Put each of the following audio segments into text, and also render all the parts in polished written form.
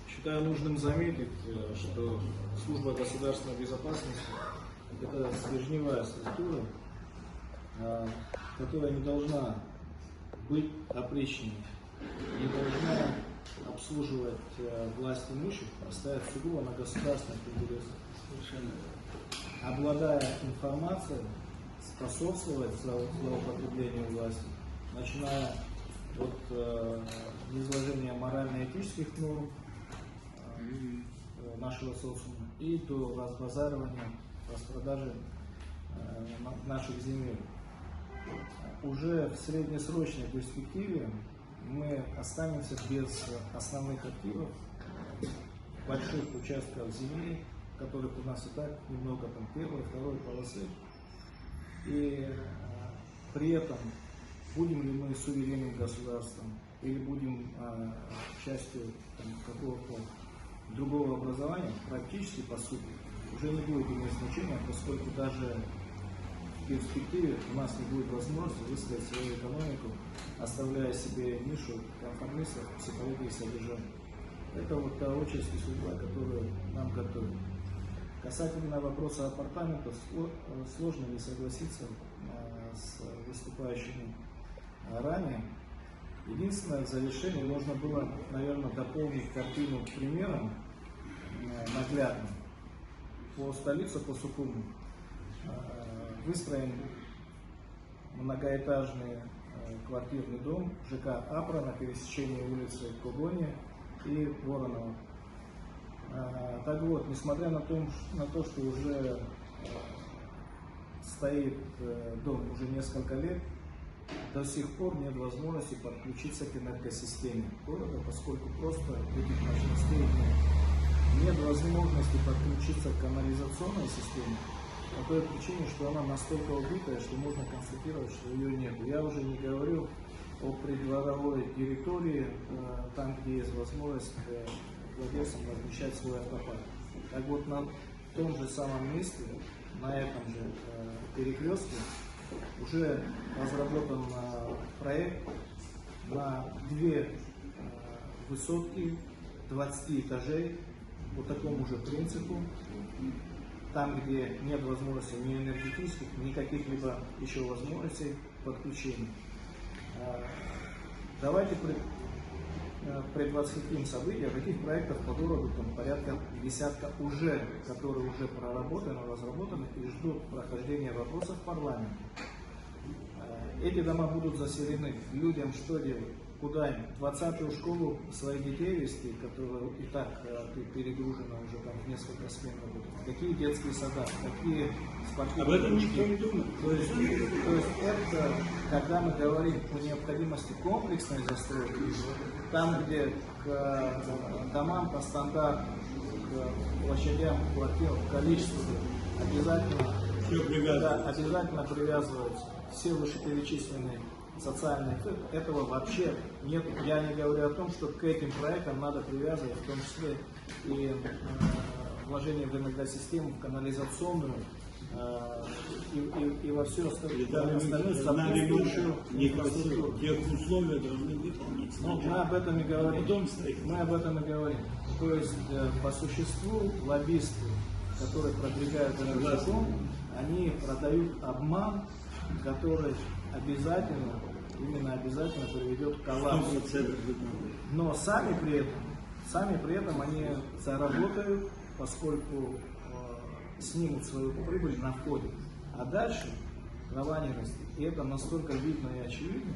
Считаю нужным заметить, что служба государственной безопасности – это стержневая структура, которая не должна быть опричной, не должна обслуживать власть имущих, а ставить сугубо на государственных интересах. Обладая информацией, способствовать злоупотреблению власти, начиная от изложения морально-этических норм нашего социума и до разбазаривания, распродажи наших земель. Уже в среднесрочной перспективе мы останемся без основных активов, больших участков земли, которых у нас и так немного, там первой, второй полосы. И при этом будем ли мы суверенным государством или будем частью какого-то другого образования, практически по сути уже не будет иметь значения, поскольку даже в перспективе у нас не будет возможности выстроить свою экономику, оставляя себе нишу конформистов, психологии содержания. Это вот та участь и судьба, которую нам готовят. Касательно вопроса апартаментов, сложно не согласиться с выступающими ранее. Единственное, в завершении можно было, наверное, дополнить картину примером наглядным. По столице, по Сухуму, выстроен многоэтажный квартирный дом ЖК Апра на пересечении улицы Когони и Воронова. Так вот, несмотря на то, что уже стоит дом уже несколько лет, до сих пор нет возможности подключиться к энергосистеме города, поскольку просто этих мощностей нет. Нет возможности подключиться к канализационной системе по той причине, что она настолько убитая, что можно констатировать, что ее нет. Я уже не говорю о придворовой территории, там, где есть возможность владельцам размещать свой автопарк. Так вот, на том же самом месте, на этом же перекрестке, уже разработан проект на 2 высотки 20 этажей по такому же принципу, там, где нет возможности ни энергетических, ни каких-либо еще возможностей подключения. Давайте предвосхитим события. Таких проектов по городу там порядка десятка уже, которые уже проработаны, разработаны и ждут прохождения вопросов в парламент. Эти дома будут заселены. Людям что делать? Куда им? 20-ю школу своих детей вести, которые и так перегружены уже там в несколько смен работают. Какие детские сада, какие спортивные. Об этом никто не думает. То есть это, когда мы говорим о необходимости комплексной застройки, там, где к домам по стандарту, к площадям, квартирам, количеству обязательно привязываются все вышеперечисленные социальные эффекты. Этого вообще нет. Я не говорю о том, что к этим проектам надо привязывать, в том числе и вложение в энергосистему, в канализационную и во все остальное сопутствующую инфраструктуру. Тех условия должны выполниться. Мы об этом и говорим. Мы об этом и говорим. То есть по существу лоббисты, которые продвигают этот закон, они продают обман, который обязательно приведет к коллапсу. Но сами при этом они заработают, поскольку снимут свою прибыль на входе. А дальше трава не растет. И это настолько видно и очевидно,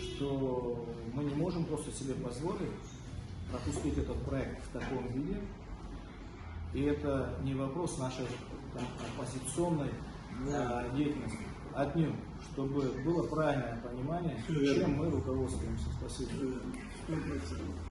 что мы не можем просто себе позволить пропустить этот проект в таком виде. И это не вопрос нашей оппозиционной деятельности. Отнюдь, чтобы было правильное понимание, чем мы руководствуемся. Спасибо.